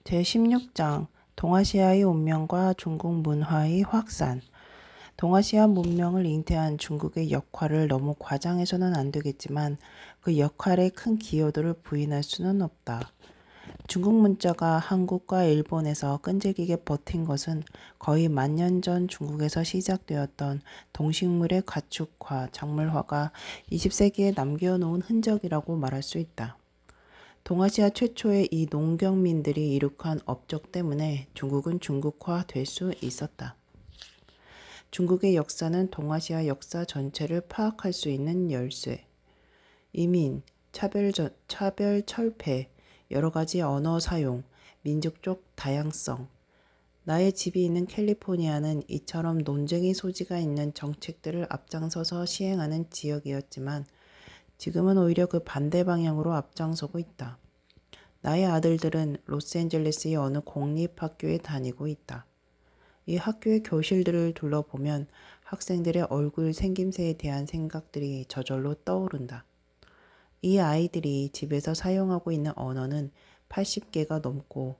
제16장 동아시아의 운명과 중국 문화의 확산. 동아시아 문명을 잉태한 중국의 역할을 너무 과장해서는 안 되겠지만 그 역할에 큰 기여도를 부인할 수는 없다. 중국 문자가 한국과 일본에서 끈질기게 버틴 것은 거의 만년 전 중국에서 시작되었던 동식물의 가축화, 작물화가 20세기에 남겨놓은 흔적이라고 말할 수 있다. 동아시아 최초의 이 농경민들이 이룩한 업적 때문에 중국은 중국화될 수 있었다. 중국의 역사는 동아시아 역사 전체를 파악할 수 있는 열쇠. 이민, 차별 철폐, 여러 가지 언어 사용, 민족적 다양성. 나의 집이 있는 캘리포니아는 이처럼 논쟁의 소지가 있는 정책들을 앞장서서 시행하는 지역이었지만 지금은 오히려 그 반대 방향으로 앞장서고 있다. 나의 아들들은 로스앤젤레스의 어느 공립학교에 다니고 있다. 이 학교의 교실들을 둘러보면 학생들의 얼굴 생김새에 대한 생각들이 저절로 떠오른다. 이 아이들이 집에서 사용하고 있는 언어는 80개가 넘고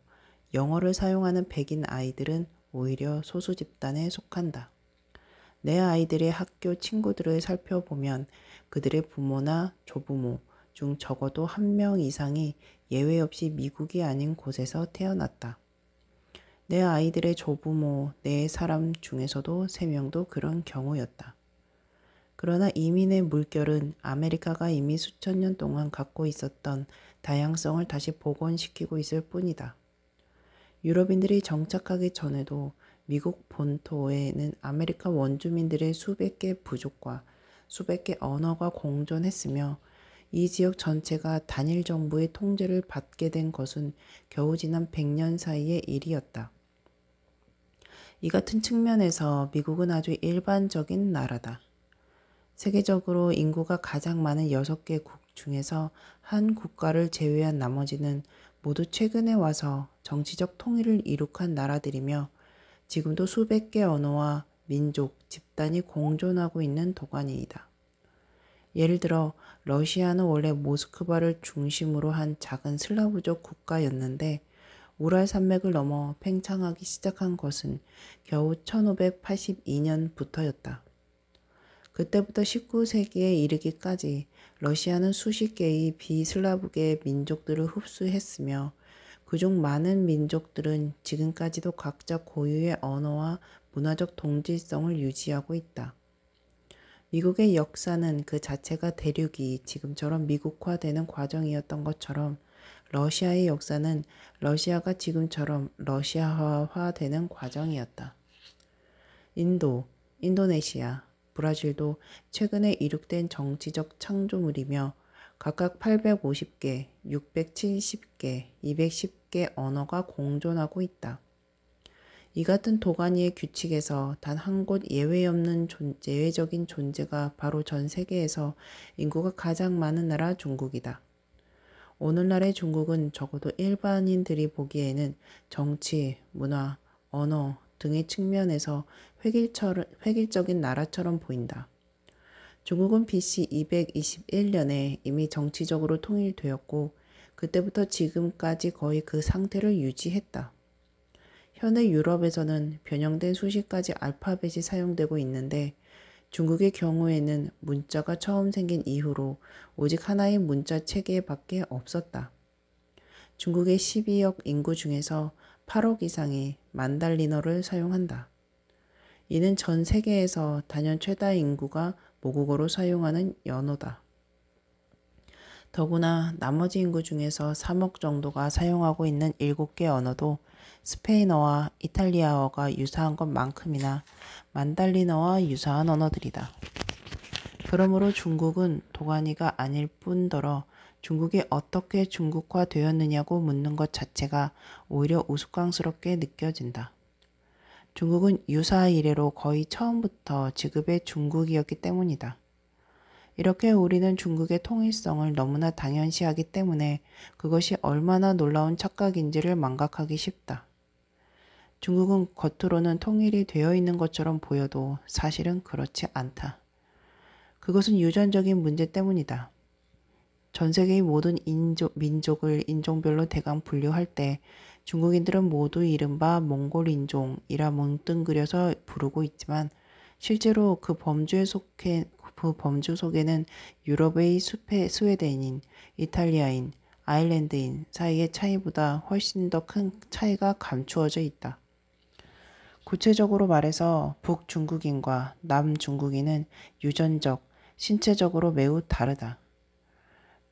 영어를 사용하는 백인 아이들은 오히려 소수 집단에 속한다. 내 아이들의 학교 친구들을 살펴보면 그들의 부모나 조부모 중 적어도 한 명 이상이 예외 없이 미국이 아닌 곳에서 태어났다. 내 아이들의 조부모, 네 사람 중에서도 3명도 그런 경우였다. 그러나 이민의 물결은 아메리카가 이미 수천 년 동안 갖고 있었던 다양성을 다시 복원시키고 있을 뿐이다. 유럽인들이 정착하기 전에도 미국 본토에는 아메리카 원주민들의 수백 개 부족과 수백 개 언어가 공존했으며 이 지역 전체가 단일 정부의 통제를 받게 된 것은 겨우 지난 100년 사이의 일이었다. 이 같은 측면에서 미국은 아주 일반적인 나라다. 세계적으로 인구가 가장 많은 6개국 중에서 한 국가를 제외한 나머지는 모두 최근에 와서 정치적 통일을 이룩한 나라들이며 지금도 수백 개 언어와 민족, 집단이 공존하고 있는 도가니이다. 예를 들어 러시아는 원래 모스크바를 중심으로 한 작은 슬라브족 국가였는데 우랄 산맥을 넘어 팽창하기 시작한 것은 겨우 1582년부터였다. 그때부터 19세기에 이르기까지 러시아는 수십 개의 비슬라브계 민족들을 흡수했으며 그중 많은 민족들은 지금까지도 각자 고유의 언어와 문화적 동질성을 유지하고 있다. 미국의 역사는 그 자체가 대륙이 지금처럼 미국화되는 과정이었던 것처럼 러시아의 역사는 러시아가 지금처럼 러시아화되는 과정이었다. 인도, 인도네시아, 브라질도 최근에 이룩된 정치적 창조물이며 각각 850개, 670개, 210개 언어가 공존하고 있다. 이 같은 도가니의 규칙에서 단 한 곳 예외적인 존재가 바로 전 세계에서 인구가 가장 많은 나라 중국이다. 오늘날의 중국은 적어도 일반인들이 보기에는 정치, 문화, 언어 등의 측면에서 획일적인 나라처럼 보인다. 중국은 BC 221년에 이미 정치적으로 통일되었고 그때부터 지금까지 거의 그 상태를 유지했다. 현대 유럽에서는 변형된 수십 가지 알파벳이 사용되고 있는데 중국의 경우에는 문자가 처음 생긴 이후로 오직 하나의 문자 체계밖에 없었다. 중국의 12억 인구 중에서 8억 이상이 만달리너를 사용한다. 이는 전 세계에서 단연 최다 인구가 모국어로 사용하는 언어다. 더구나 나머지 인구 중에서 3억 정도가 사용하고 있는 7개 언어도 스페인어와 이탈리아어가 유사한 것만큼이나 만달리너와 유사한 언어들이다. 그러므로 중국은 도가니가 아닐 뿐더러 중국이 어떻게 중국화되었느냐고 묻는 것 자체가 오히려 우스꽝스럽게 느껴진다. 중국은 유사 이래로 거의 처음부터 지급의 중국이었기 때문이다. 이렇게 우리는 중국의 통일성을 너무나 당연시하기 때문에 그것이 얼마나 놀라운 착각인지를 망각하기 쉽다. 중국은 겉으로는 통일이 되어 있는 것처럼 보여도 사실은 그렇지 않다. 그것은 유전적인 문제 때문이다. 전 세계의 모든 민족을 인종별로 대강 분류할 때 중국인들은 모두 이른바 몽골 인종이라 뭉뚱그려서 부르고 있지만 실제로 그 범주 속에는 유럽의 스웨덴인, 이탈리아인, 아일랜드인 사이의 차이보다 훨씬 더 큰 차이가 감추어져 있다. 구체적으로 말해서 북중국인과 남중국인은 유전적, 신체적으로 매우 다르다.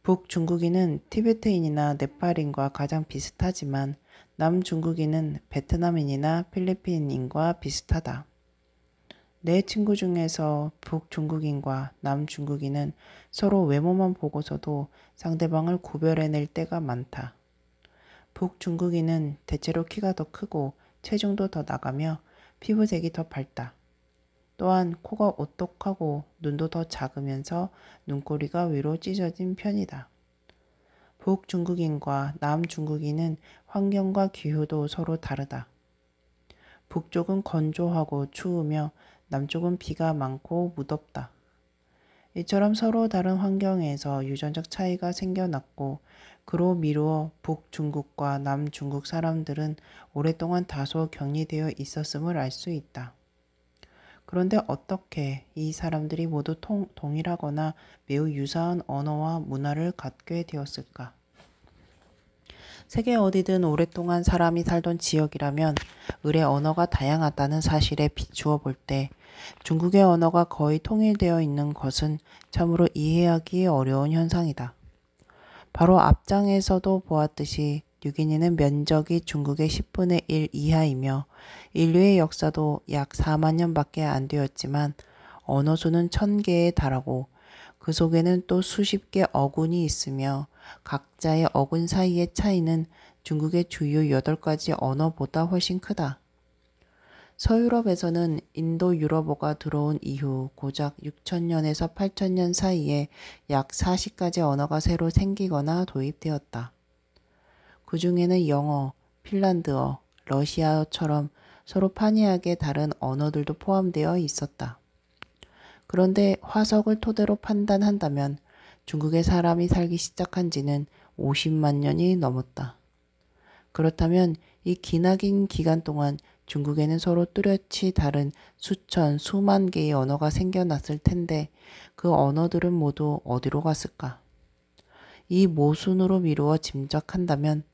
북중국인은 티베트인이나 네팔인과 가장 비슷하지만 남중국인은 베트남인이나 필리핀인과 비슷하다. 내 친구 중에서 북중국인과 남중국인은 서로 외모만 보고서도 상대방을 구별해낼 때가 많다. 북중국인은 대체로 키가 더 크고 체중도 더 나가며 피부색이 더 밝다. 또한 코가 오똑하고 눈도 더 작으면서 눈꼬리가 위로 찢어진 편이다. 북중국인과 남중국인은 환경과 기후도 서로 다르다. 북쪽은 건조하고 추우며 남쪽은 비가 많고 무덥다. 이처럼 서로 다른 환경에서 유전적 차이가 생겨났고 그로 미루어 북중국과 남중국 사람들은 오랫동안 다소 격리되어 있었음을 알 수 있다. 그런데 어떻게 이 사람들이 모두 동일하거나 매우 유사한 언어와 문화를 갖게 되었을까? 세계 어디든 오랫동안 사람이 살던 지역이라면 을의 언어가 다양하다는 사실에 비추어 볼 때 중국의 언어가 거의 통일되어 있는 것은 참으로 이해하기 어려운 현상이다. 바로 앞장에서도 보았듯이 뉴기니는 면적이 중국의 10분의 1 이하이며 인류의 역사도 약 4만 년밖에 안 되었지만 언어 수는 1000개에 달하고 그 속에는 또 수십 개 어군이 있으며 각자의 어군 사이의 차이는 중국의 주요 8가지 언어보다 훨씬 크다. 서유럽에서는 인도 유럽어가 들어온 이후 고작 6000년에서 8000년 사이에 약 40가지 언어가 새로 생기거나 도입되었다. 그 중에는 영어, 핀란드어, 러시아어처럼 서로 판이하게 다른 언어들도 포함되어 있었다. 그런데 화석을 토대로 판단한다면 중국에 사람이 살기 시작한 지는 50만 년이 넘었다. 그렇다면 이 기나긴 기간 동안 중국에는 서로 뚜렷이 다른 수천, 수만 개의 언어가 생겨났을 텐데 그 언어들은 모두 어디로 갔을까? 이 모순으로 미루어 짐작한다면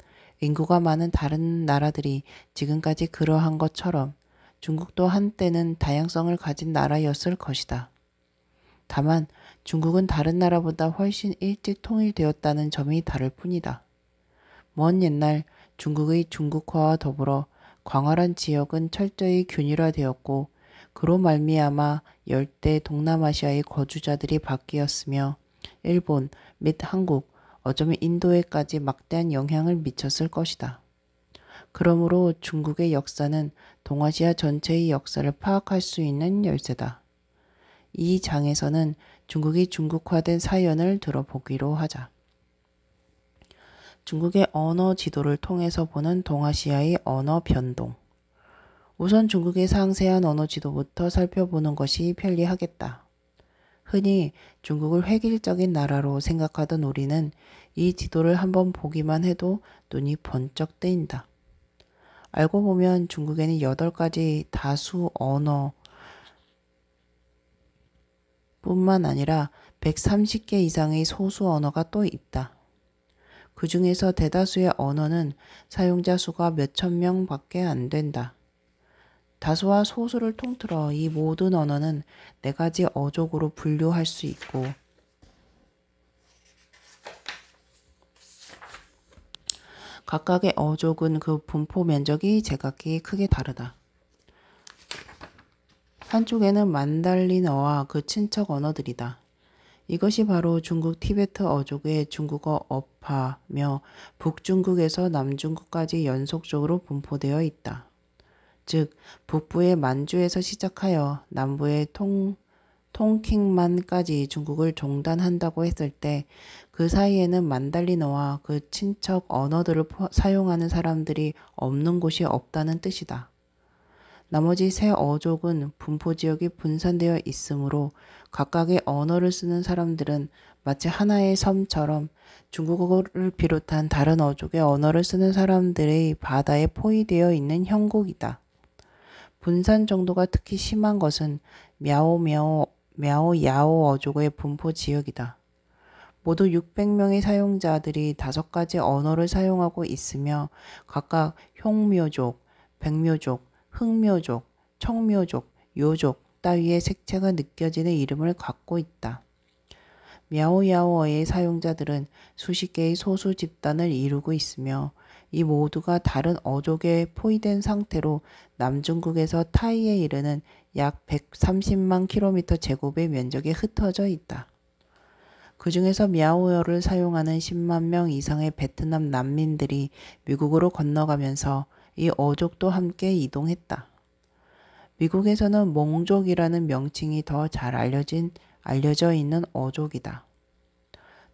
인구가 많은 다른 나라들이 지금까지 그러한 것처럼 중국도 한때는 다양성을 가진 나라였을 것이다. 다만 중국은 다른 나라보다 훨씬 일찍 통일되었다는 점이 다를 뿐이다. 먼 옛날 중국의 중국화와 더불어 광활한 지역은 철저히 균일화되었고 그로 말미암아 열대 동남아시아의 거주자들이 바뀌었으며 일본 및 한국, 어쩌면 인도에까지 막대한 영향을 미쳤을 것이다. 그러므로 중국의 역사는 동아시아 전체의 역사를 파악할 수 있는 열쇠다. 이 장에서는 중국이 중국화된 사연을 들어보기로 하자. 중국의 언어 지도를 통해서 보는 동아시아의 언어 변동. 우선 중국의 상세한 언어 지도부터 살펴보는 것이 편리하겠다. 흔히 중국을 획일적인 나라로 생각하던 우리는 이 지도를 한번 보기만 해도 눈이 번쩍 뜨인다. 알고 보면 중국에는 8가지 다수 언어 뿐만 아니라 130개 이상의 소수 언어가 또 있다. 그 중에서 대다수의 언어는 사용자 수가 몇천 명밖에 안 된다. 다수와 소수를 통틀어 이 모든 언어는 4가지 어족으로 분류할 수 있고 각각의 어족은 그 분포 면적이 제각기 크게 다르다. 한쪽에는 만달린어와 그 친척 언어들이다. 이것이 바로 중국 티베트 어족의 중국어 어파며 북중국에서 남중국까지 연속적으로 분포되어 있다. 즉 북부의 만주에서 시작하여 남부의 통킹만까지 중국을 종단한다고 했을 때 그 사이에는 만달린어와 그 친척 언어들을 사용하는 사람들이 없는 곳이 없다는 뜻이다. 나머지 세 어족은 분포지역이 분산되어 있으므로 각각의 언어를 쓰는 사람들은 마치 하나의 섬처럼 중국어를 비롯한 다른 어족의 언어를 쓰는 사람들의 바다에 포위되어 있는 형국이다. 분산 정도가 특히 심한 것은 мя오야오 어족의 분포 지역이다. 모두 600명의 사용자들이 5가지 언어를 사용하고 있으며 각각 흉묘족, 백묘족, 흑묘족, 청묘족, 요족 따위의 색채가 느껴지는 이름을 갖고 있다. мя오야오어의 사용자들은 수십 개의 소수 집단을 이루고 있으며 이 모두가 다른 어족에 포위된 상태로 남중국에서 타이에 이르는 약 130만 킬로미터 제곱의 면적에 흩어져 있다. 그 중에서 мя오어를 사용하는 10만 명 이상의 베트남 난민들이 미국으로 건너가면서 이 어족도 함께 이동했다. 미국에서는 몽족이라는 명칭이 더 잘 알려져 있는 어족이다.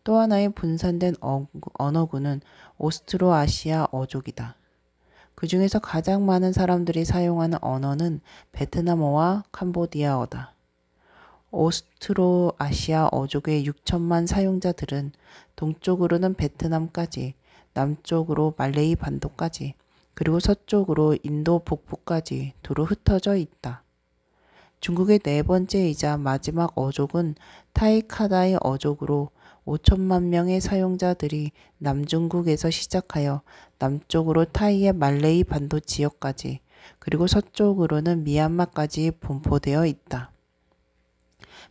또 하나의 분산된 언어군은 오스트로아시아 어족이다. 그 중에서 가장 많은 사람들이 사용하는 언어는 베트남어와 캄보디아어다. 오스트로아시아 어족의 6천만 사용자들은 동쪽으로는 베트남까지, 남쪽으로 말레이 반도까지, 그리고 서쪽으로 인도 북부까지 두루 흩어져 있다. 중국의 네 번째이자 마지막 어족은 타이카다이 어족으로 5천만 명의 사용자들이 남중국에서 시작하여 남쪽으로 타이의 말레이 반도 지역까지, 그리고 서쪽으로는 미얀마까지 분포되어 있다.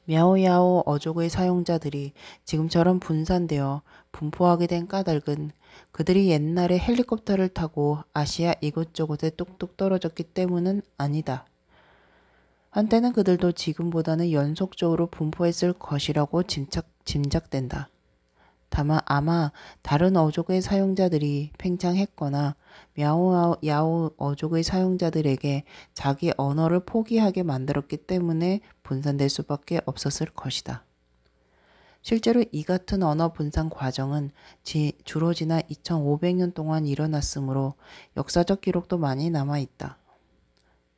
мя오야오 어족의 사용자들이 지금처럼 분산되어 분포하게 된 까닭은 그들이 옛날에 헬리콥터를 타고 아시아 이곳저곳에 뚝뚝 떨어졌기 때문은 아니다. 한때는 그들도 지금보다는 연속적으로 분포했을 것이라고 짐작된다. 다만 아마 다른 어족의 사용자들이 팽창했거나 мя오야오 어족의 사용자들에게 자기 언어를 포기하게 만들었기 때문에 분산될 수밖에 없었을 것이다. 실제로 이 같은 언어 분산 과정은 주로 지난 2500년 동안 일어났으므로 역사적 기록도 많이 남아있다.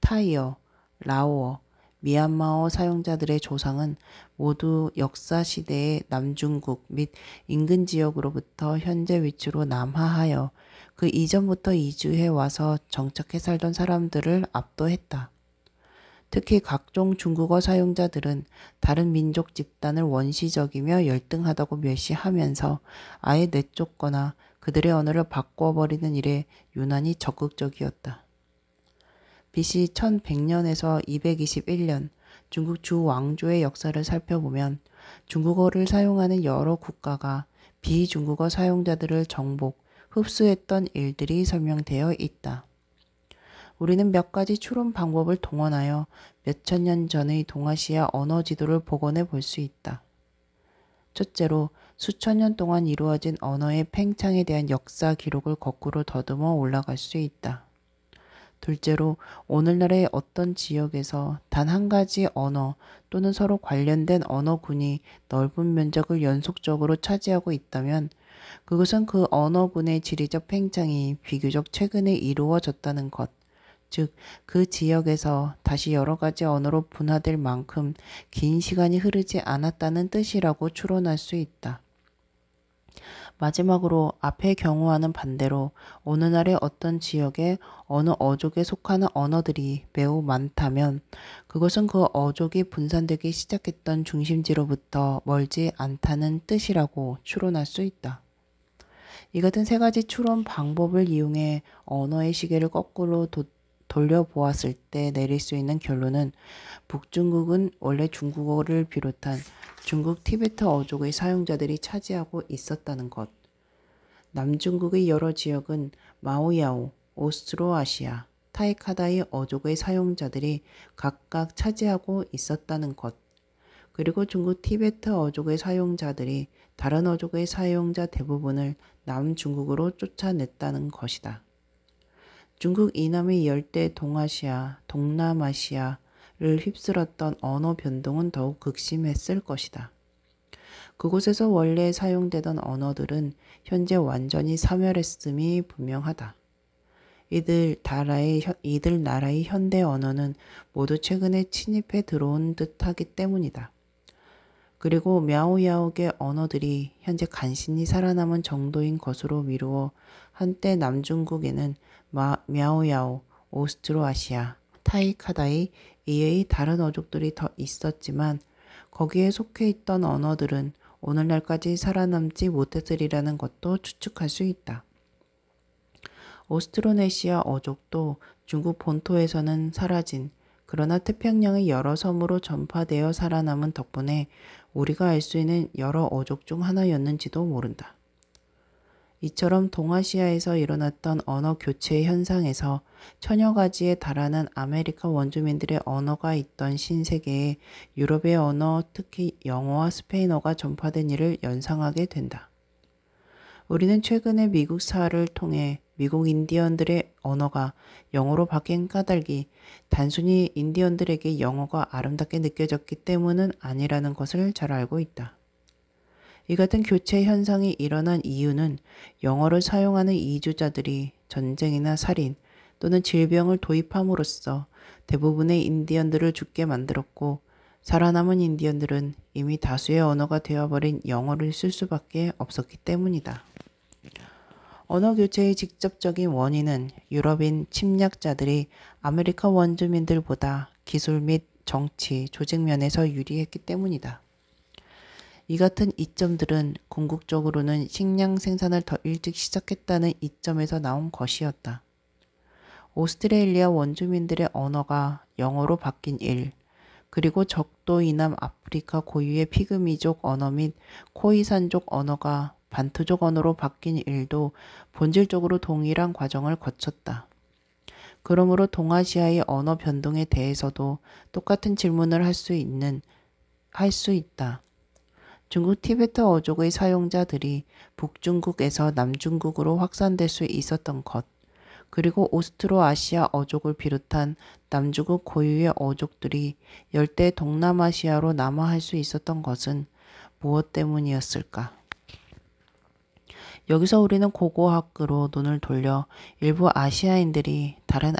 타이어, 라오어, 미얀마어 사용자들의 조상은 모두 역사시대의 남중국 및 인근 지역으로부터 현재 위치로 남하하여 그 이전부터 이주해 와서 정착해 살던 사람들을 압도했다. 특히 각종 중국어 사용자들은 다른 민족 집단을 원시적이며 열등하다고 멸시하면서 아예 내쫓거나 그들의 언어를 바꿔버리는 일에 유난히 적극적이었다. BC 1100년에서 221년 중국 주왕조의 역사를 살펴보면 중국어를 사용하는 여러 국가가 비중국어 사용자들을 정복, 흡수했던 일들이 설명되어 있다. 우리는 몇 가지 추론 방법을 동원하여 몇천 년 전의 동아시아 언어 지도를 복원해 볼 수 있다. 첫째로 수천 년 동안 이루어진 언어의 팽창에 대한 역사 기록을 거꾸로 더듬어 올라갈 수 있다. 둘째로 오늘날의 어떤 지역에서 단 한 가지 언어 또는 서로 관련된 언어군이 넓은 면적을 연속적으로 차지하고 있다면 그것은 그 언어군의 지리적 팽창이 비교적 최근에 이루어졌다는 것, 즉 그 지역에서 다시 여러 가지 언어로 분화될 만큼 긴 시간이 흐르지 않았다는 뜻이라고 추론할 수 있다. 마지막으로 앞의 경우와는 반대로 오늘날의 어떤 지역에 어느 어족에 속하는 언어들이 매우 많다면 그것은 그 어족이 분산되기 시작했던 중심지로부터 멀지 않다는 뜻이라고 추론할 수 있다. 이 같은 세 가지 추론 방법을 이용해 언어의 시계를 거꾸로 돌려보았을 때 내릴 수 있는 결론은 북중국은 원래 중국어를 비롯한 중국 티베트 어족의 사용자들이 차지하고 있었다는 것. 남중국의 여러 지역은 마오야오, 오스트로아시아, 타이카다이 어족의 사용자들이 각각 차지하고 있었다는 것. 그리고 중국 티베트 어족의 사용자들이 다른 어족의 사용자 대부분을 남중국으로 쫓아냈다는 것이다. 중국 이남의 열대 동아시아, 동남아시아를 휩쓸었던 언어 변동은 더욱 극심했을 것이다. 그곳에서 원래 사용되던 언어들은 현재 완전히 사멸했음이 분명하다. 이들 나라의 현대 언어는 모두 최근에 침입해 들어온 듯하기 때문이다. 그리고 мя오야오의 언어들이 현재 간신히 살아남은 정도인 것으로 미루어 한때 남중국에는 мя오야오, 오스트로아시아, 타이카다이 이외의 다른 어족들이 더 있었지만 거기에 속해 있던 언어들은 오늘날까지 살아남지 못했으리라는 것도 추측할 수 있다. 오스트로네시아 어족도 중국 본토에서는 사라진 그러나 태평양의 여러 섬으로 전파되어 살아남은 덕분에 우리가 알 수 있는 여러 어족 중 하나였는지도 모른다. 이처럼 동아시아에서 일어났던 언어 교체 현상에서 천여 가지에 달하는 아메리카 원주민들의 언어가 있던 신세계에 유럽의 언어, 특히 영어와 스페인어가 전파된 일을 연상하게 된다. 우리는 최근에 미국 사를 통해 미국 인디언들의 언어가 영어로 바뀐 까닭이 단순히 인디언들에게 영어가 아름답게 느껴졌기 때문은 아니라는 것을 잘 알고 있다. 이 같은 교체 현상이 일어난 이유는 영어를 사용하는 이주자들이 전쟁이나 살인 또는 질병을 도입함으로써 대부분의 인디언들을 죽게 만들었고 살아남은 인디언들은 이미 다수의 언어가 되어버린 영어를 쓸 수밖에 없었기 때문이다. 언어 교체의 직접적인 원인은 유럽인 침략자들이 아메리카 원주민들보다 기술 및 정치, 조직 면에서 유리했기 때문이다. 이 같은 이점들은 궁극적으로는 식량 생산을 더 일찍 시작했다는 이점에서 나온 것이었다. 오스트레일리아 원주민들의 언어가 영어로 바뀐 일, 그리고 적도 이남 아프리카 고유의 피그미족 언어 및 코이산족 언어가 반투족 언어로 바뀐 일도 본질적으로 동일한 과정을 거쳤다. 그러므로 동아시아의 언어 변동에 대해서도 똑같은 질문을 할 수 있다. 중국 티베트 어족의 사용자들이 북중국에서 남중국으로 확산될 수 있었던 것, 그리고 오스트로아시아 어족을 비롯한 남중국 고유의 어족들이 열대 동남아시아로 남하할 수 있었던 것은 무엇 때문이었을까? 여기서 우리는 고고학으로 눈을 돌려 일부 아시아인들이 다른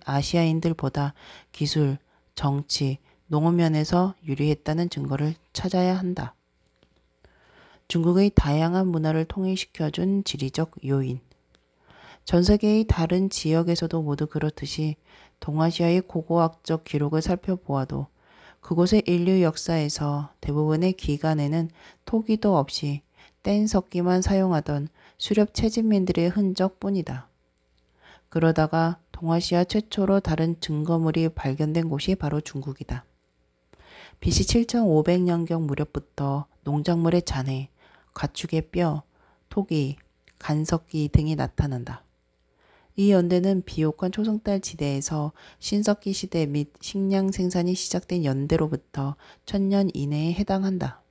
아시아인들보다 기술, 정치, 농업 면에서 유리했다는 증거를 찾아야 한다. 중국의 다양한 문화를 통일시켜준 지리적 요인. 전 세계의 다른 지역에서도 모두 그렇듯이 동아시아의 고고학적 기록을 살펴보아도 그곳의 인류 역사에서 대부분의 기간에는 토기도 없이 뗀 석기만 사용하던 수렵 채집민들의 흔적뿐이다. 그러다가 동아시아 최초로 다른 증거물이 발견된 곳이 바로 중국이다. BC 7500년경 무렵부터 농작물의 잔해, 가축의 뼈, 토기, 간석기 등이 나타난다. 이 연대는 비옥한 초승달 지대에서 신석기 시대 및 식량 생산이 시작된 연대로부터 1000년 이내에 해당한다.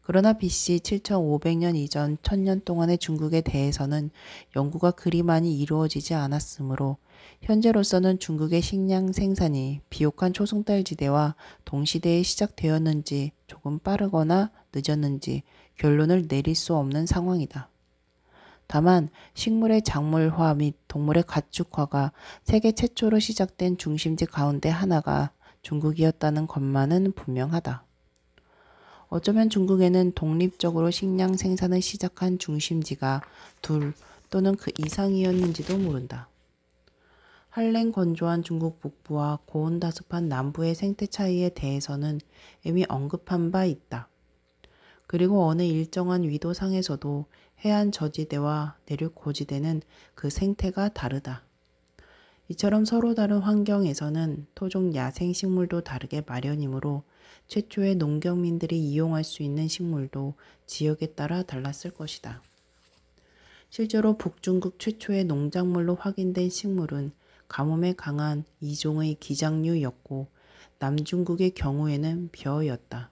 그러나 BC 7500년 이전 1000년 동안의 중국에 대해서는 연구가 그리 많이 이루어지지 않았으므로 현재로서는 중국의 식량 생산이 비옥한 초승달 지대와 동시대에 시작되었는지 조금 빠르거나 늦었는지 결론을 내릴 수 없는 상황이다. 다만 식물의 작물화 및 동물의 가축화가 세계 최초로 시작된 중심지 가운데 하나가 중국이었다는 것만은 분명하다. 어쩌면 중국에는 독립적으로 식량 생산을 시작한 중심지가 둘 또는 그 이상이었는지도 모른다. 한랭 건조한 중국 북부와 고온다습한 남부의 생태 차이에 대해서는 이미 언급한 바 있다. 그리고 어느 일정한 위도상에서도 해안 저지대와 내륙 고지대는 그 생태가 다르다. 이처럼 서로 다른 환경에서는 토종 야생 식물도 다르게 마련이므로 최초의 농경민들이 이용할 수 있는 식물도 지역에 따라 달랐을 것이다. 실제로 북중국 최초의 농작물로 확인된 식물은 가뭄에 강한 이종의 기장류였고 남중국의 경우에는 벼였다.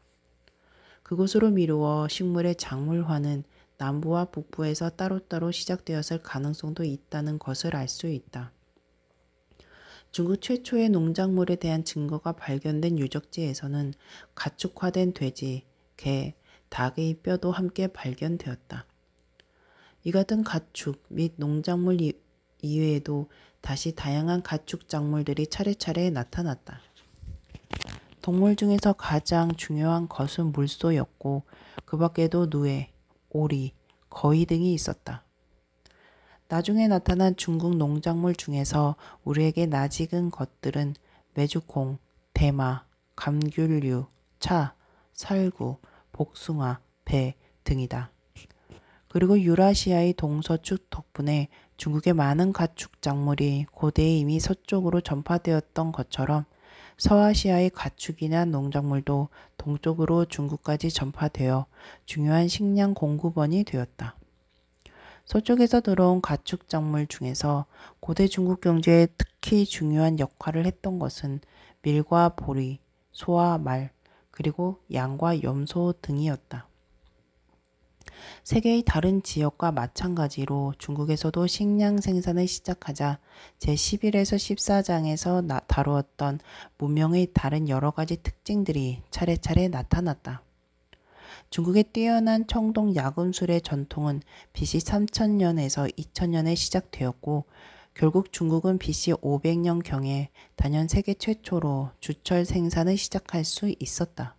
그곳으로 미루어 식물의 작물화는 남부와 북부에서 따로따로 시작되었을 가능성도 있다는 것을 알 수 있다. 중국 최초의 농작물에 대한 증거가 발견된 유적지에서는 가축화된 돼지, 개, 닭의 뼈도 함께 발견되었다. 이 같은 가축 및 농작물 이외에도 다시 다양한 가축 작물들이 차례차례 나타났다. 동물 중에서 가장 중요한 것은 물소였고 그 밖에도 누에, 오리, 거위 등이 있었다. 나중에 나타난 중국 농작물 중에서 우리에게 낯익은 것들은 메주콩, 대마, 감귤류, 차, 살구, 복숭아, 배 등이다. 그리고 유라시아의 동서축 덕분에 중국의 많은 가축 작물이 고대에 이미 서쪽으로 전파되었던 것처럼 서아시아의 가축이나 농작물도 동쪽으로 중국까지 전파되어 중요한 식량 공급원이 되었다. 서쪽에서 들어온 가축 작물 중에서 고대 중국 경제에 특히 중요한 역할을 했던 것은 밀과 보리, 소와 말, 그리고 양과 염소 등이었다. 세계의 다른 지역과 마찬가지로 중국에서도 식량 생산을 시작하자 제11에서 14장에서 다루었던 문명의 다른 여러 가지 특징들이 차례차례 나타났다. 중국의 뛰어난 청동 야금술의 전통은 BC 3000년에서 2000년에 시작되었고 결국 중국은 BC 500년경에 단연 세계 최초로 주철 생산을 시작할 수 있었다.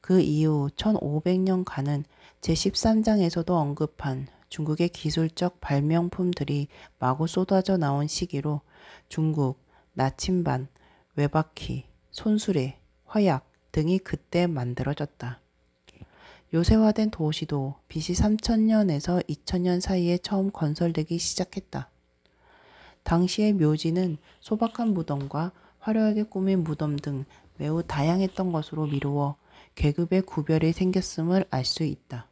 그 이후 1500년간은 제13장에서도 언급한 중국의 기술적 발명품들이 마구 쏟아져 나온 시기로 중국, 나침반, 외바퀴, 손수레, 화약 등이 그때 만들어졌다. 요새화된 도시도 BC 3000년에서 2000년 사이에 처음 건설되기 시작했다. 당시의 묘지는 소박한 무덤과 화려하게 꾸민 무덤 등 매우 다양했던 것으로 미루어 계급의 구별이 생겼음을 알 수 있다.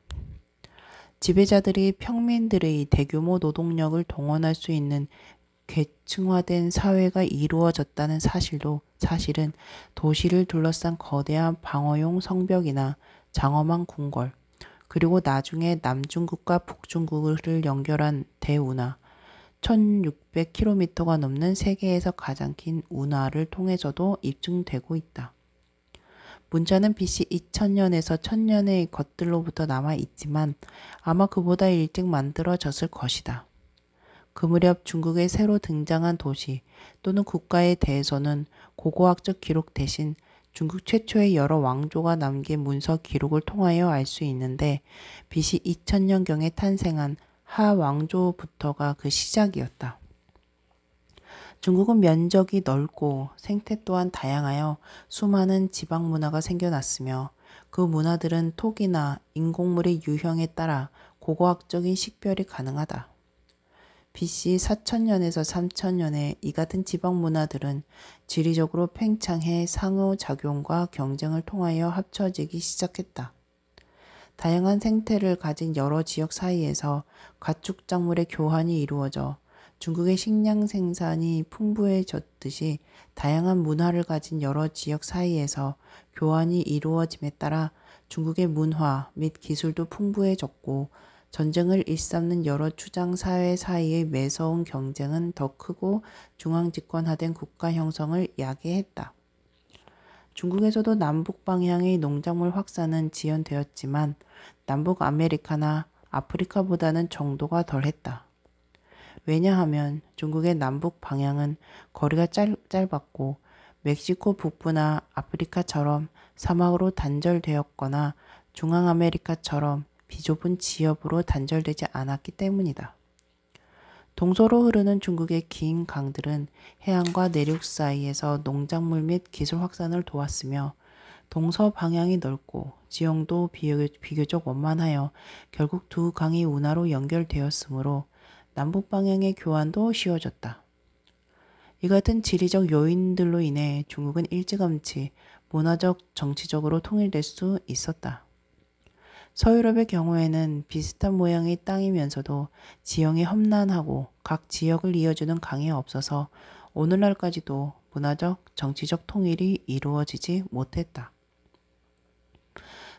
지배자들이 평민들의 대규모 노동력을 동원할 수 있는 계층화된 사회가 이루어졌다는 사실은 도시를 둘러싼 거대한 방어용 성벽이나 장엄한 궁궐, 그리고 나중에 남중국과 북중국을 연결한 대운하, 1600km가 넘는 세계에서 가장 긴 운하를 통해서도 입증되고 있다. 문자는 BC 2000년에서 1000년의 것들로부터 남아있지만 아마 그보다 일찍 만들어졌을 것이다. 그 무렵 중국의 새로 등장한 도시 또는 국가에 대해서는 고고학적 기록 대신 중국 최초의 여러 왕조가 남긴 문서 기록을 통하여 알 수 있는데 BC 2000년경에 탄생한 하 왕조부터가 그 시작이었다. 중국은 면적이 넓고 생태 또한 다양하여 수많은 지방 문화가 생겨났으며 그 문화들은 토기나 인공물의 유형에 따라 고고학적인 식별이 가능하다. BC 4000년에서 3000년에 이 같은 지방 문화들은 지리적으로 팽창해 상호작용과 경쟁을 통하여 합쳐지기 시작했다. 다양한 생태를 가진 여러 지역 사이에서 가축작물의 교환이 이루어져 중국의 식량 생산이 풍부해졌듯이 다양한 문화를 가진 여러 지역 사이에서 교환이 이루어짐에 따라 중국의 문화 및 기술도 풍부해졌고 전쟁을 일삼는 여러 추장 사회 사이의 매서운 경쟁은 더 크고 중앙집권화된 국가 형성을 야기했다. 중국에서도 남북 방향의 농작물 확산은 지연되었지만 남북 아메리카나 아프리카보다는 정도가 덜했다. 왜냐하면 중국의 남북 방향은 거리가 짧았고 멕시코 북부나 아프리카처럼 사막으로 단절되었거나 중앙아메리카처럼 비좁은 지역으로 단절되지 않았기 때문이다. 동서로 흐르는 중국의 긴 강들은 해안과 내륙 사이에서 농작물 및 기술 확산을 도왔으며 동서 방향이 넓고 지형도 비교적 원만하여 결국 두 강이 운하로 연결되었으므로 남북 방향의 교환도 쉬워졌다. 이 같은 지리적 요인들로 인해 중국은 일찌감치 문화적, 정치적으로 통일될 수 있었다. 서유럽의 경우에는 비슷한 모양의 땅이면서도 지형이 험난하고 각 지역을 이어주는 강이 없어서 오늘날까지도 문화적, 정치적 통일이 이루어지지 못했다.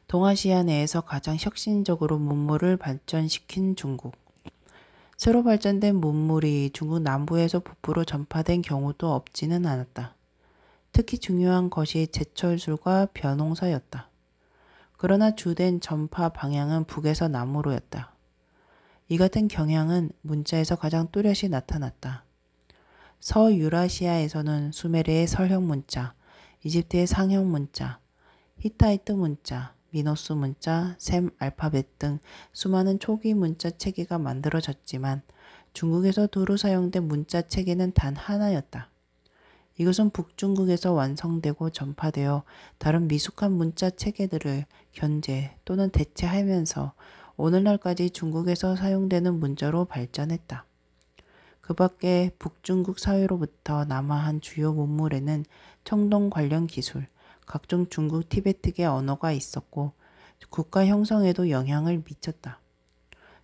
동아시아 내에서 가장 혁신적으로 문물을 발전시킨 중국. 새로 발전된 문물이 중국 남부에서 북부로 전파된 경우도 없지는 않았다. 특히 중요한 것이 제철술과 벼농사였다. 그러나 주된 전파 방향은 북에서 남으로였다. 이 같은 경향은 문자에서 가장 뚜렷이 나타났다. 서유라시아에서는 수메르의 설형 문자, 이집트의 상형 문자, 히타이트 문자, 미노스 문자, 셈 알파벳 등 수많은 초기 문자 체계가 만들어졌지만 중국에서 두루 사용된 문자 체계는 단 하나였다. 이것은 북중국에서 완성되고 전파되어 다른 미숙한 문자 체계들을 견제 또는 대체하면서 오늘날까지 중국에서 사용되는 문자로 발전했다. 그 밖에 북중국 사회로부터 남하한 주요 문물에는 청동 관련 기술, 각종 중국 티베트계 언어가 있었고 국가 형성에도 영향을 미쳤다.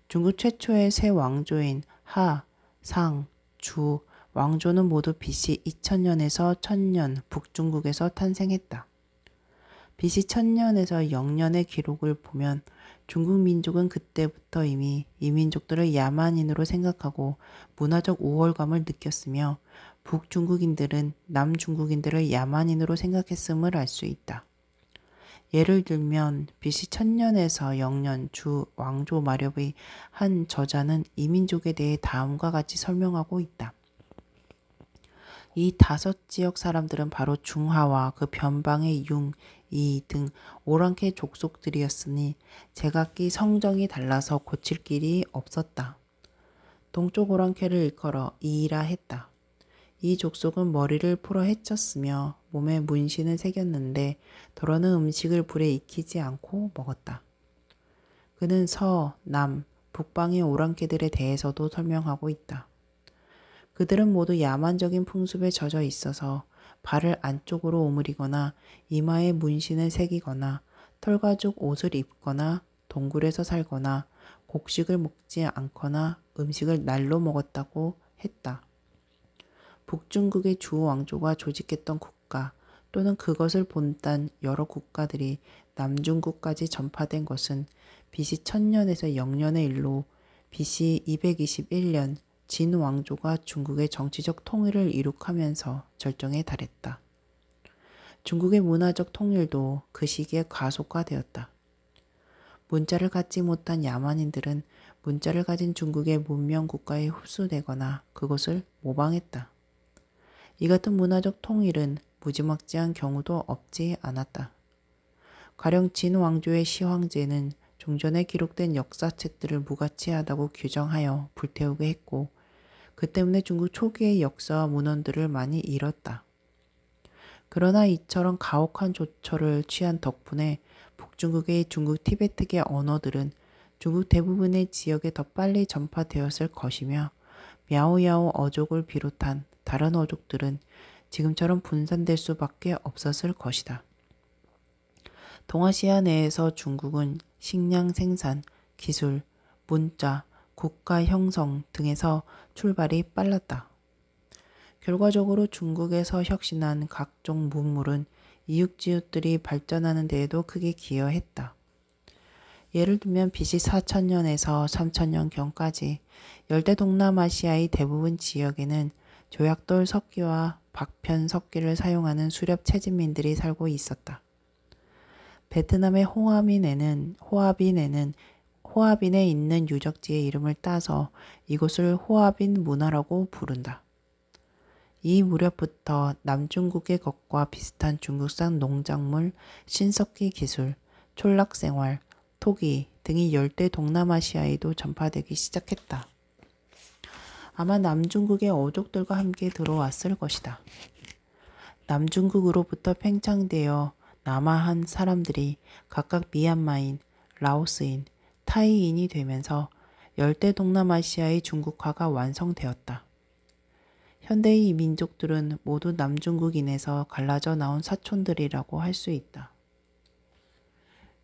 중국 최초의 세 왕조인 하, 상, 주, 왕조는 모두 BC 2000년에서 1000년 북중국에서 탄생했다. BC 1000년에서 0년의 기록을 보면 중국 민족은 그때부터 이미 이 민족들을 야만인으로 생각하고 문화적 우월감을 느꼈으며 북중국인들은 남중국인들을 야만인으로 생각했음을 알 수 있다. 예를 들면 BC 1000년에서 0년 주 왕조 마렵의 한 저자는 이 민족에 대해 다음과 같이 설명하고 있다. 이 5지역 사람들은 바로 중하와 그 변방의 융, 이 등 오랑캐 족속들이었으니 제각기 성정이 달라서 고칠 길이 없었다. 동쪽 오랑캐를 일컬어 이이라 했다. 이 족속은 머리를 풀어 헤쳤으며 몸에 문신을 새겼는데 더러는 음식을 불에 익히지 않고 먹었다. 그는 서, 남, 북방의 오랑캐들에 대해서도 설명하고 있다. 그들은 모두 야만적인 풍습에 젖어 있어서 발을 안쪽으로 오므리거나 이마에 문신을 새기거나 털가죽 옷을 입거나 동굴에서 살거나 곡식을 먹지 않거나 음식을 날로 먹었다고 했다. 북중국의 주 왕조가 조직했던 국가 또는 그것을 본딴 여러 국가들이 남중국까지 전파된 것은 BC 1000년에서 0년의 일로 BC 221년 진 왕조가 중국의 정치적 통일을 이룩하면서 절정에 달했다. 중국의 문화적 통일도 그 시기에 가속화되었다. 문자를 갖지 못한 야만인들은 문자를 가진 중국의 문명 국가에 흡수되거나 그것을 모방했다. 이 같은 문화적 통일은 무지막지한 경우도 없지 않았다. 가령 진 왕조의 시황제는 종전에 기록된 역사책들을 무가치하다고 규정하여 불태우게 했고 그 때문에 중국 초기의 역사와 문헌들을 많이 잃었다. 그러나 이처럼 가혹한 조처를 취한 덕분에 북중국의 중국 티베트계 언어들은 중국 대부분의 지역에 더 빨리 전파되었을 것이며 мя오야오 어족을 비롯한 다른 어족들은 지금처럼 분산될 수밖에 없었을 것이다. 동아시아 내에서 중국은 식량 생산, 기술, 문자, 국가 형성 등에서 출발이 빨랐다. 결과적으로 중국에서 혁신한 각종 문물은 이웃지웃들이 발전하는 데에도 크게 기여했다. 예를 들면 BC 4000년에서 3000년경까지 열대 동남아시아의 대부분 지역에는 조약돌 석기와 박편 석기를 사용하는 수렵 채집민들이 살고 있었다. 베트남의 호아빈에 있는 유적지의 이름을 따서 이곳을 호아빈 문화라고 부른다. 이 무렵부터 남중국의 것과 비슷한 중국산 농작물, 신석기 기술, 촌락생활, 토기 등이 열대 동남아시아에도 전파되기 시작했다. 아마 남중국의 어족들과 함께 들어왔을 것이다. 남중국으로부터 팽창되어 남하한 사람들이 각각 미얀마인, 라오스인, 타이인이 되면서 열대 동남아시아의 중국화가 완성되었다. 현대의 이 민족들은 모두 남중국인에서 갈라져 나온 사촌들이라고 할 수 있다.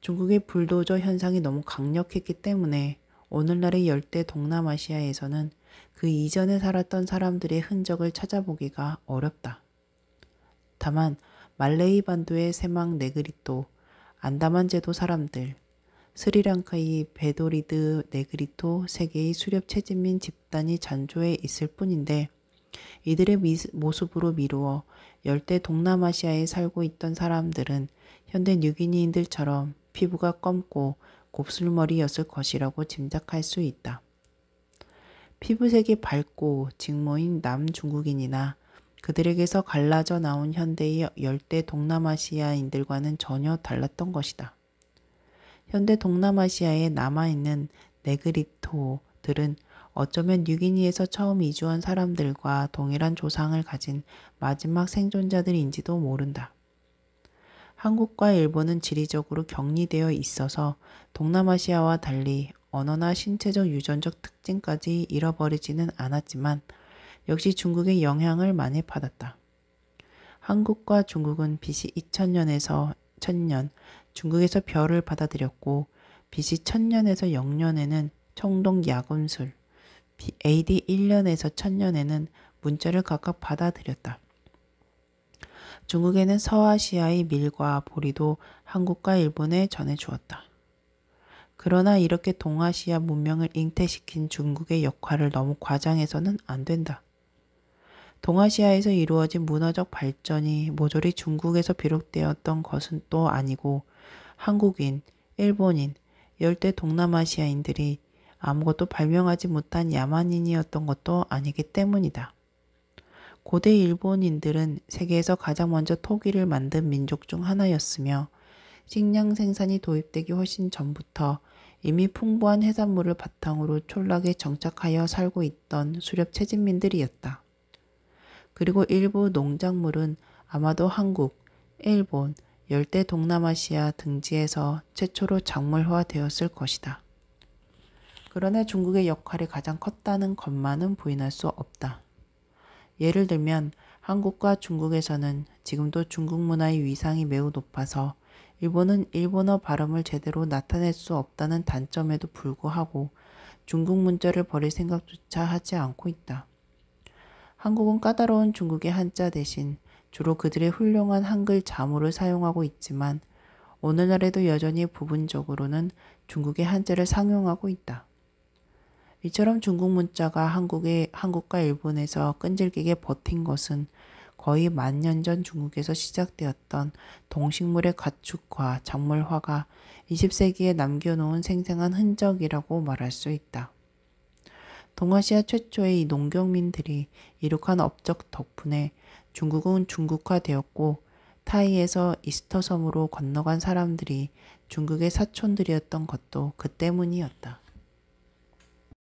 중국의 불도저 현상이 너무 강력했기 때문에 오늘날의 열대 동남아시아에서는 그 이전에 살았던 사람들의 흔적을 찾아보기가 어렵다. 다만 말레이 반도의 세막 네그리토, 안다만 제도 사람들, 스리랑카의 베도리드 네그리토 세 개의 수렵 채집민 집단이 잔조해 있을 뿐인데 이들의 모습으로 미루어 열대 동남아시아에 살고 있던 사람들은 현대 뉴기니인들처럼 피부가 검고 곱슬머리였을 것이라고 짐작할 수 있다. 피부색이 밝고 직모인 남중국인이나 그들에게서 갈라져 나온 현대의 열대 동남아시아인들과는 전혀 달랐던 것이다. 현대 동남아시아에 남아있는 네그리토들은 어쩌면 뉴기니에서 처음 이주한 사람들과 동일한 조상을 가진 마지막 생존자들인지도 모른다. 한국과 일본은 지리적으로 격리되어 있어서 동남아시아와 달리 언어나 신체적 유전적 특징까지 잃어버리지는 않았지만 역시 중국의 영향을 많이 받았다. 한국과 중국은 BC 2000년에서 1000년 중국에서 별을 받아들였고 BC 1000년에서 0년에는 청동 야금술, AD 1년에서 1000년에는 문자를 각각 받아들였다. 중국에는 서아시아의 밀과 보리도 한국과 일본에 전해주었다. 그러나 이렇게 동아시아 문명을 잉태시킨 중국의 역할을 너무 과장해서는 안 된다. 동아시아에서 이루어진 문화적 발전이 모조리 중국에서 비롯되었던 것은 또 아니고 한국인, 일본인, 열대 동남아시아인들이 아무것도 발명하지 못한 야만인이었던 것도 아니기 때문이다. 고대 일본인들은 세계에서 가장 먼저 토기를 만든 민족 중 하나였으며 식량 생산이 도입되기 훨씬 전부터 이미 풍부한 해산물을 바탕으로 촌락에 정착하여 살고 있던 수렵 채집민들이었다. 그리고 일부 농작물은 아마도 한국, 일본, 열대 동남아시아 등지에서 최초로 작물화되었을 것이다. 그러나 중국의 역할이 가장 컸다는 것만은 부인할 수 없다. 예를 들면 한국과 중국에서는 지금도 중국 문화의 위상이 매우 높아서 일본은 일본어 발음을 제대로 나타낼 수 없다는 단점에도 불구하고 중국 문자를 버릴 생각조차 하지 않고 있다. 한국은 까다로운 중국의 한자 대신 주로 그들의 훌륭한 한글 자모를 사용하고 있지만 오늘날에도 여전히 부분적으로는 중국의 한자를 상용하고 있다. 이처럼 중국 문자가 한국과 일본에서 끈질기게 버틴 것은 거의 10,000년 전 중국에서 시작되었던 동식물의 가축화, 작물화가 20세기에 남겨놓은 생생한 흔적이라고 말할 수 있다. 동아시아 최초의 이 농경민들이 이룩한 업적 덕분에 중국은 중국화되었고 타이에서 이스터 섬으로 건너간 사람들이 중국의 사촌들이었던 것도 그 때문이었다.